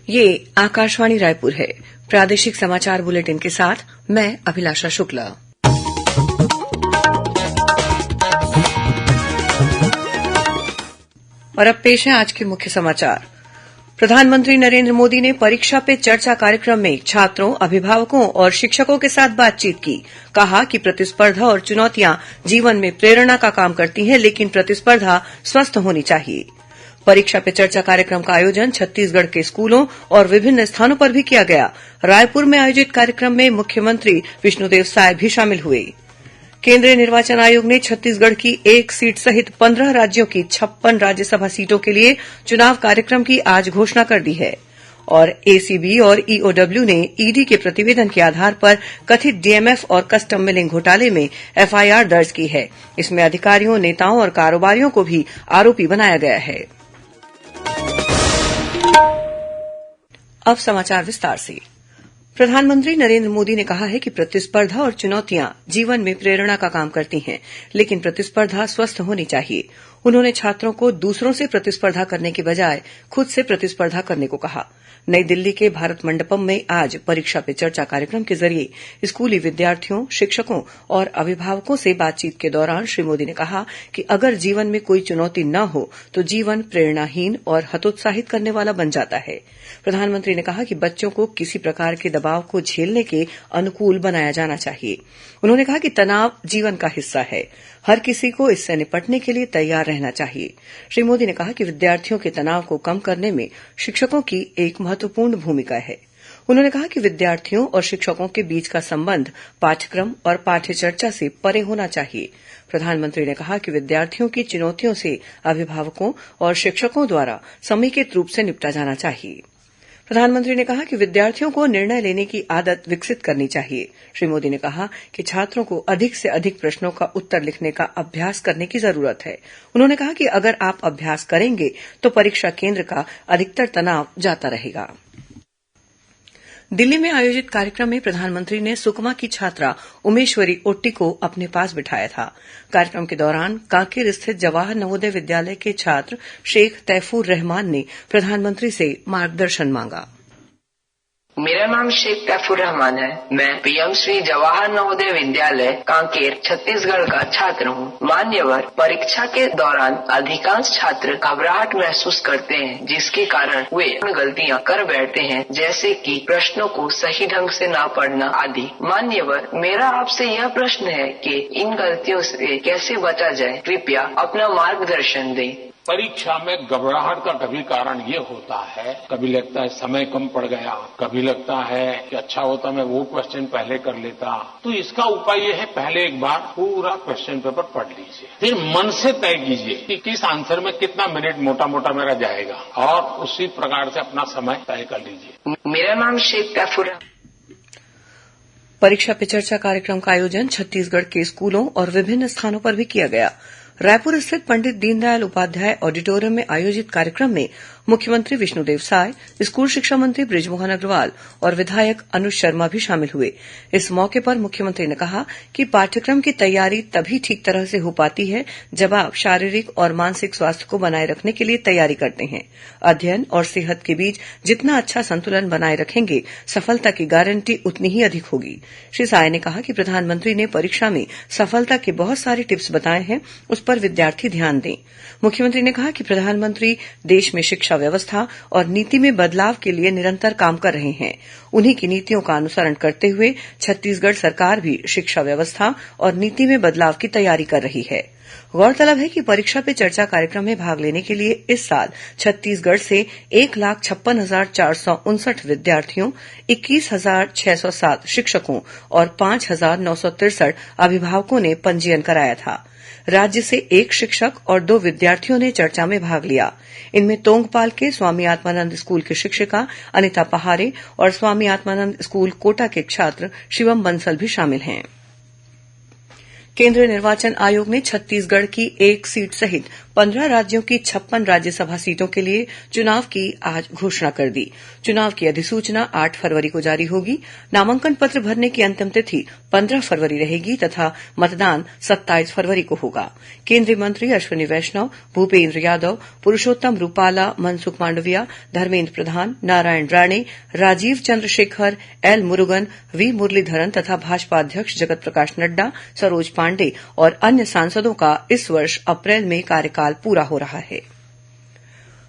ये आकाशवाणी रायपुर है। प्रादेशिक समाचार बुलेटिन के साथ मैं अभिलाषा शुक्ला। और अब पेश है आज के मुख्य समाचार। प्रधानमंत्री नरेंद्र मोदी ने परीक्षा पे चर्चा कार्यक्रम में छात्रों, अभिभावकों और शिक्षकों के साथ बातचीत की। कहा कि प्रतिस्पर्धा और चुनौतियां जीवन में प्रेरणा का काम करती हैं, लेकिन प्रतिस्पर्धा स्वस्थ होनी चाहिए। परीक्षा पे चर्चा कार्यक्रम का आयोजन छत्तीसगढ़ के स्कूलों और विभिन्न स्थानों पर भी किया गया। रायपुर में आयोजित कार्यक्रम में मुख्यमंत्री विष्णुदेव साय भी शामिल हुए। केंद्रीय निर्वाचन आयोग ने छत्तीसगढ़ की एक सीट सहित 15 राज्यों की 56 राज्यसभा सीटों के लिए चुनाव कार्यक्रम की आज घोषणा कर दी है। और एसीबी और ईओडब्ल्यू ने ईडी के प्रतिवेदन के आधार पर कथित डीएमएफ और कस्टम मिलिंग घोटाले में एफआईआर दर्ज की है। इसमें अधिकारियों, नेताओं और कारोबारियों को भी आरोपी बनाया गया है। अब समाचार विस्तार से। प्रधानमंत्री नरेंद्र मोदी ने कहा है कि प्रतिस्पर्धा और चुनौतियां जीवन में प्रेरणा का काम करती हैं, लेकिन प्रतिस्पर्धा स्वस्थ होनी चाहिए। उन्होंने छात्रों को दूसरों से प्रतिस्पर्धा करने के बजाय खुद से प्रतिस्पर्धा करने को कहा। नई दिल्ली के भारत मंडपम में आज परीक्षा पे चर्चा कार्यक्रम के जरिए स्कूली विद्यार्थियों, शिक्षकों और अभिभावकों से बातचीत के दौरान श्री मोदी ने कहा कि अगर जीवन में कोई चुनौती न हो तो जीवन प्रेरणाहीन और हतोत्साहित करने वाला बन जाता है। प्रधानमंत्री ने कहा कि बच्चों को किसी प्रकार के दबाव को झेलने के अनुकूल बनाया जाना चाहिए। उन्होंने कहा कि तनाव जीवन का हिस्सा है, हर किसी को इससे निपटने के लिए तैयार रहना चाहिए। श्री मोदी ने कहा कि विद्यार्थियों के तनाव को कम करने में शिक्षकों की एक महत्वपूर्ण भूमिका है। उन्होंने कहा कि विद्यार्थियों और शिक्षकों के बीच का संबंध पाठ्यक्रम और पाठ्यचर्चा से परे होना चाहिए। प्रधानमंत्री ने कहा कि विद्यार्थियों की चुनौतियों से अभिभावकों और शिक्षकों द्वारा समेकित रूप से निपटा जाना चाहिए। प्रधानमंत्री ने कहा कि विद्यार्थियों को निर्णय लेने की आदत विकसित करनी चाहिए। श्री मोदी ने कहा कि छात्रों को अधिक से अधिक प्रश्नों का उत्तर लिखने का अभ्यास करने की जरूरत है। उन्होंने कहा कि अगर आप अभ्यास करेंगे तो परीक्षा केंद्र का अधिकतर तनाव जाता रहेगा। दिल्ली में आयोजित कार्यक्रम में प्रधानमंत्री ने सुकमा की छात्रा उमेश्वरी ओट्टी को अपने पास बिठाया था। कार्यक्रम के दौरान कांकेर स्थित जवाहर नवोदय विद्यालय के छात्र शेख तैफूर रहमान ने प्रधानमंत्री से मार्गदर्शन मांगा। मेरा नाम शेख तैफूर रहमान है। मैं पीएम श्री जवाहर नवोदय विद्यालय कांकेर छत्तीसगढ़ का छात्र हूँ। मान्यवर, परीक्षा के दौरान अधिकांश छात्र घबराहट महसूस करते हैं, जिसके कारण वे गलतियाँ कर बैठते हैं, जैसे कि प्रश्नों को सही ढंग से ना पढ़ना आदि। मान्यवर, मेरा आपसे यह प्रश्न है कि इन गलतियों से कैसे बचा जाए, कृपया अपना मार्गदर्शन दें। परीक्षा में घबराहट का कभी कारण ये होता है, कभी लगता है समय कम पड़ गया, कभी लगता है कि अच्छा होता मैं वो क्वेश्चन पहले कर लेता। तो इसका उपाय ये है, पहले एक बार पूरा क्वेश्चन पेपर पढ़ लीजिए, फिर मन से तय कीजिए कि किस आंसर में कितना मिनट मोटा मोटा मेरा जाएगा और उसी प्रकार से अपना समय तय कर लीजिए। मेरा नाम शेख तैफूर। परीक्षा पे चर्चा कार्यक्रम का आयोजन छत्तीसगढ़ के स्कूलों और विभिन्न स्थानों पर भी किया गया। रायपुर स्थित पंडित दीनदयाल उपाध्याय ऑडिटोरियम में आयोजित कार्यक्रम में मुख्यमंत्री विष्णुदेव साय, स्कूल शिक्षा मंत्री बृजमोहन अग्रवाल और विधायक अनुज शर्मा भी शामिल हुए। इस मौके पर मुख्यमंत्री ने कहा कि पाठ्यक्रम की तैयारी तभी ठीक तरह से हो पाती है जब आप शारीरिक और मानसिक स्वास्थ्य को बनाए रखने के लिए तैयारी करते हैं। अध्ययन और सेहत के बीच जितना अच्छा संतुलन बनाए रखेंगे, सफलता की गारंटी उतनी ही अधिक होगी। श्री साय ने कहा कि प्रधानमंत्री ने परीक्षा में सफलता के बहुत सारे टिप्स बताए हैं, उस पर विद्यार्थी ध्यान दें। मुख्यमंत्री ने कहा कि प्रधानमंत्री देश में शिक्षा व्यवस्था और नीति में बदलाव के लिए निरंतर काम कर रहे हैं। उन्हीं की नीतियों का अनुसरण करते हुए छत्तीसगढ़ सरकार भी शिक्षा व्यवस्था और नीति में बदलाव की तैयारी कर रही है। गौरतलब है कि परीक्षा पे चर्चा कार्यक्रम में भाग लेने के लिए इस साल छत्तीसगढ़ से 1,56,459 विद्यार्थियों, 21,607 शिक्षकों और 5,963 अभिभावकों ने पंजीयन कराया था। राज्य से 1 शिक्षक और 2 विद्यार्थियों ने चर्चा में भाग लिया। इनमें तोंगपाल के स्वामी आत्मानंद स्कूल की शिक्षिका अनिता पहारे और स्वामी आत्मानंद स्कूल कोटा के छात्र शिवम बंसल भी शामिल हैं। केंद्रीय निर्वाचन आयोग ने छत्तीसगढ़ की एक सीट सहित 15 राज्यों की 56 राज्यसभा सीटों के लिए चुनाव की आज घोषणा कर दी। चुनाव की अधिसूचना 8 फरवरी को जारी होगी। नामांकन पत्र भरने की अंतिम तिथि 15 फरवरी रहेगी तथा मतदान 27 फरवरी को होगा। केंद्रीय मंत्री अश्विनी वैष्णव, भूपेन्द्र यादव, पुरुषोत्तम रूपाला, मनसुख मांडविया, धर्मेन्द्र प्रधान, नारायण राणे, राजीव चंद्रशेखर, एल मुरुगन, वी मुरलीधरन तथा भाजपा अध्यक्ष जगत प्रकाश नड्डा, सरोज पांडे और अन्य सांसदों का इस वर्ष अप्रैल में कार्यकाल पूरा हो रहा है।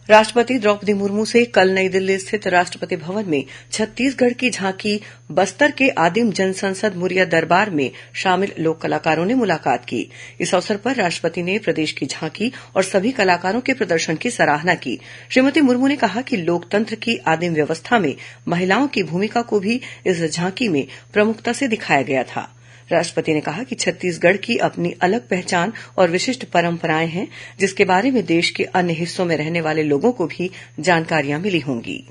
राष्ट्रपति द्रौपदी मुर्मू से कल नई दिल्ली स्थित राष्ट्रपति भवन में छत्तीसगढ़ की झांकी बस्तर के आदिम जनसंसद मुरिया दरबार में शामिल लोक कलाकारों ने मुलाकात की। इस अवसर पर राष्ट्रपति ने प्रदेश की झांकी और सभी कलाकारों के प्रदर्शन की सराहना की। श्रीमती मुर्मू ने कहा कि लोकतंत्र की आदिम व्यवस्था में महिलाओं की भूमिका को भी इस झांकी में प्रमुखता से दिखाया गया था। राष्ट्रपति ने कहा कि छत्तीसगढ़ की अपनी अलग पहचान और विशिष्ट परंपराएं हैं, जिसके बारे में देश के अन्य हिस्सों में रहने वाले लोगों को भी जानकारियां मिली होंगी।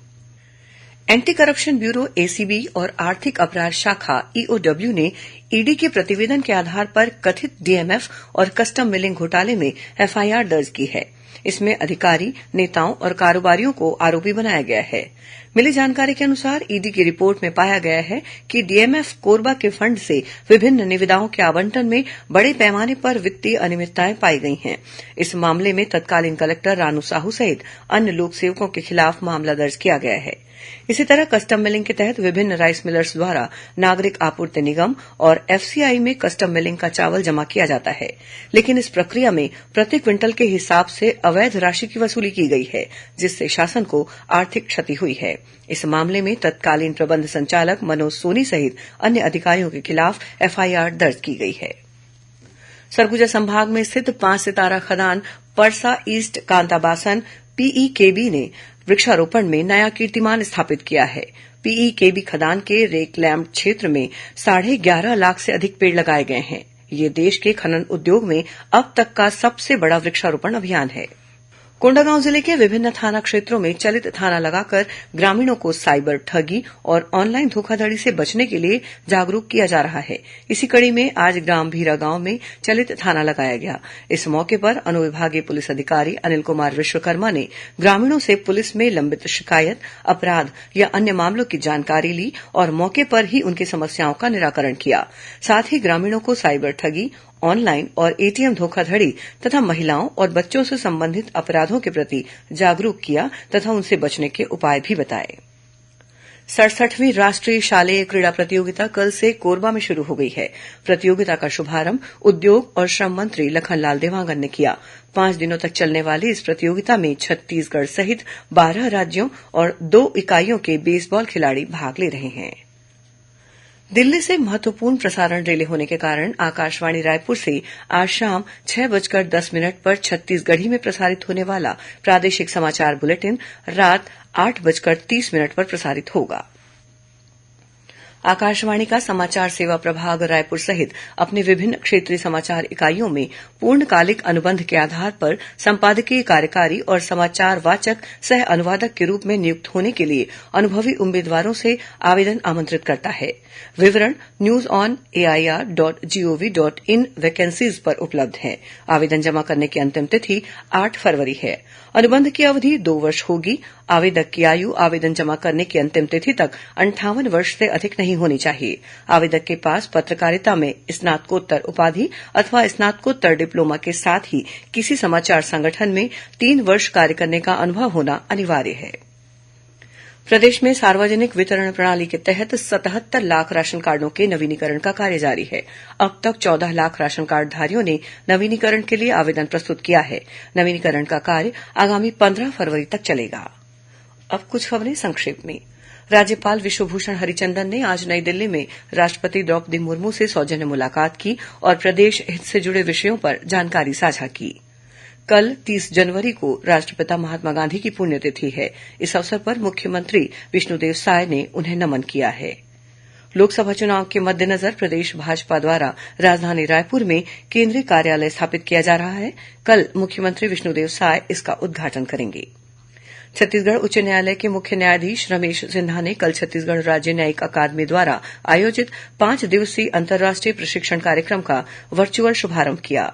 एंटी करप्शन ब्यूरो एसीबी और आर्थिक अपराध शाखा ईओडब्ल्यू ने ईडी के प्रतिवेदन के आधार पर कथित डीएमएफ और कस्टम मिलिंग घोटाले में एफआईआर दर्ज की है। इसमें अधिकारी, नेताओं और कारोबारियों को आरोपी बनाया गया है। मिली जानकारी के अनुसार ईडी की रिपोर्ट में पाया गया है कि डीएमएफ कोरबा के फंड से विभिन्न निविदाओं के आवंटन में बड़े पैमाने पर वित्तीय अनियमितताएं पाई गई हैं। इस मामले में तत्कालीन कलेक्टर रानू साहू सहित अन्य लोक सेवकों के खिलाफ मामला दर्ज किया गया है। इसी तरह कस्टम मिलिंग के तहत विभिन्न राइस मिलर्स द्वारा नागरिक आपूर्ति निगम और एफसीआई में कस्टम मिलिंग का चावल जमा किया जाता है, लेकिन इस प्रक्रिया में प्रति क्विंटल के हिसाब से अवैध राशि की वसूली की गई है, जिससे शासन को आर्थिक क्षति हुई है। इस मामले में तत्कालीन प्रबंध संचालक मनोज सोनी सहित अन्य अधिकारियों के खिलाफ एफआईआर दर्ज की गई है। सरगुजा संभाग में स्थित 5 सितारा खदान परसा ईस्ट कांताबासन पीईकेबी ने वृक्षारोपण में नया कीर्तिमान स्थापित किया है। पीईकेबी खदान के रेकलैम्ड क्षेत्र में 11.5 लाख से अधिक पेड़ लगाए गए हैं। ये देश के खनन उद्योग में अब तक का सबसे बड़ा वृक्षारोपण अभियान है। कोंडागांव जिले के विभिन्न थाना क्षेत्रों में चलित थाना लगाकर ग्रामीणों को साइबर ठगी और ऑनलाइन धोखाधड़ी से बचने के लिए जागरूक किया जा रहा है। इसी कड़ी में आज ग्राम भीरा गांव में चलित थाना लगाया गया। इस मौके पर अनुविभागीय पुलिस अधिकारी अनिल कुमार विश्वकर्मा ने ग्रामीणों से पुलिस में लंबित शिकायत, अपराध या अन्य मामलों की जानकारी ली और मौके पर ही उनकी समस्याओं का निराकरण किया। साथ ही ग्रामीणों को साइबर ठगी, ऑनलाइन और एटीएम धोखाधड़ी तथा महिलाओं और बच्चों से संबंधित अपराधों के प्रति जागरूक किया तथा उनसे बचने के उपाय भी बताए। 67वीं राष्ट्रीय शालेय क्रीड़ा प्रतियोगिता कल से कोरबा में शुरू हो गई है। प्रतियोगिता का शुभारंभ उद्योग और श्रम मंत्री लखनलाल देवांगन ने किया। 5 दिनों तक चलने वाली इस प्रतियोगिता में छत्तीसगढ़ सहित 12 राज्यों और 2 इकाइयों के बेसबॉल खिलाड़ी भाग ले रहे हैं। दिल्ली से महत्वपूर्ण प्रसारण रिले होने के कारण आकाशवाणी रायपुर से आज शाम 6:10 पर छत्तीसगढ़ी में प्रसारित होने वाला प्रादेशिक समाचार बुलेटिन रात 8:30 पर प्रसारित होगा। आकाशवाणी का समाचार सेवा प्रभाग रायपुर सहित अपने विभिन्न क्षेत्रीय समाचार इकाइयों में पूर्णकालिक अनुबंध के आधार पर संपादकीय कार्यकारी और समाचार वाचक सह अनुवादक के रूप में नियुक्त होने के लिए अनुभवी उम्मीदवारों से आवेदन आमंत्रित करता है। विवरण newsonair.gov.in वैकेंसीज पर उपलब्ध है। आवेदन जमा करने की अंतिम तिथि 8 फरवरी है। अनुबंध की अवधि 2 वर्ष होगी। आवेदक की आयु आवेदन जमा करने की अंतिम तिथि तक 58 वर्ष से अधिक नहीं होनी चाहिए। आवेदक के पास पत्रकारिता में स्नातकोत्तर उपाधि अथवा स्नातकोत्तर डिप्लोमा के साथ ही किसी समाचार संगठन में 3 वर्ष कार्य करने का अनुभव होना अनिवार्य है। प्रदेश में सार्वजनिक वितरण प्रणाली के तहत 77 लाख राशन कार्डों के नवीनीकरण का कार्य जारी है। अब तक 14 लाख राशन कार्डधारियों ने नवीनीकरण के लिए आवेदन प्रस्तुत किया है। नवीनीकरण का कार्य आगामी 15 फरवरी तक चलेगा। अब कुछ खबरें संक्षेप में। राज्यपाल विश्वभूषण हरिचंदन ने आज नई दिल्ली में राष्ट्रपति द्रौपदी मुर्मू से सौजन्य मुलाकात की और प्रदेश हित से जुड़े विषयों पर जानकारी साझा की। कल 30 जनवरी को राष्ट्रपिता महात्मा गांधी की पुण्यतिथि है। इस अवसर पर मुख्यमंत्री विष्णुदेव साय ने उन्हें नमन किया है। लोकसभा चुनाव के मद्देनजर प्रदेश भाजपा द्वारा राजधानी रायपुर में केंद्रीय कार्यालय स्थापित किया जा रहा है। कल मुख्यमंत्री विष्णुदेव साय इसका उद्घाटन करेंगे। छत्तीसगढ़ उच्च न्यायालय के मुख्य न्यायाधीश रमेश सिन्हा ने कल छत्तीसगढ़ राज्य न्यायिक अकादमी द्वारा आयोजित 5 दिवसीय अंतर्राष्ट्रीय प्रशिक्षण कार्यक्रम का वर्चुअल शुभारंभ किया।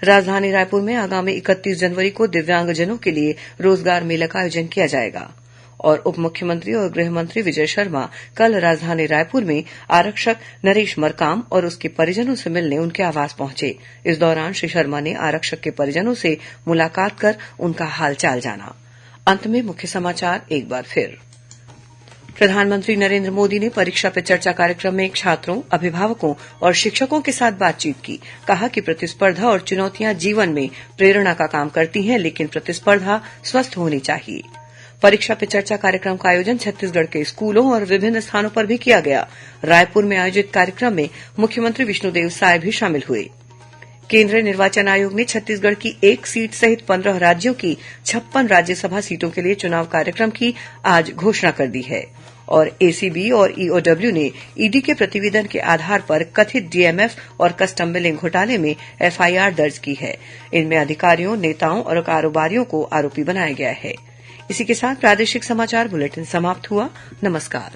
राजधानी रायपुर में आगामी 31 जनवरी को दिव्यांगजनों के लिए रोजगार मेला का आयोजन किया जाएगा। और उप मुख्यमंत्री और गृह मंत्री विजय शर्मा कल राजधानी रायपुर में आरक्षक नरेश मरकाम और उसके परिजनों से मिलने उनके आवास पहुंचे। इस दौरान श्री शर्मा ने आरक्षक के परिजनों से मुलाकात कर उनका हालचाल जाना। अंत में मुख्य समाचार एक बार फिर। प्रधानमंत्री नरेंद्र मोदी ने परीक्षा पे चर्चा कार्यक्रम में छात्रों, अभिभावकों और शिक्षकों के साथ बातचीत की। कहा कि प्रतिस्पर्धा और चुनौतियां जीवन में प्रेरणा का काम करती हैं, लेकिन प्रतिस्पर्धा स्वस्थ होनी चाहिए। परीक्षा पे चर्चा कार्यक्रम का आयोजन छत्तीसगढ़ के स्कूलों और विभिन्न स्थानों पर भी किया गया। रायपुर में आयोजित कार्यक्रम में मुख्यमंत्री विष्णुदेव साय भी शामिल हुए। केंद्रीय निर्वाचन आयोग ने छत्तीसगढ़ की एक सीट सहित 15 राज्यों की 56 राज्यसभा सीटों के लिए चुनाव कार्यक्रम की आज घोषणा कर दी है। और एसीबी और ईओडब्ल्यू ने ईडी के प्रतिवेदन के आधार पर कथित डीएमएफ और कस्टम मिलिंग घोटाले में एफआईआर दर्ज की है। इनमें अधिकारियों, नेताओं और कारोबारियों को आरोपी बनाया गया है। इसी के साथ प्रादेशिक समाचार बुलेटिन समाप्त हुआ। नमस्कार।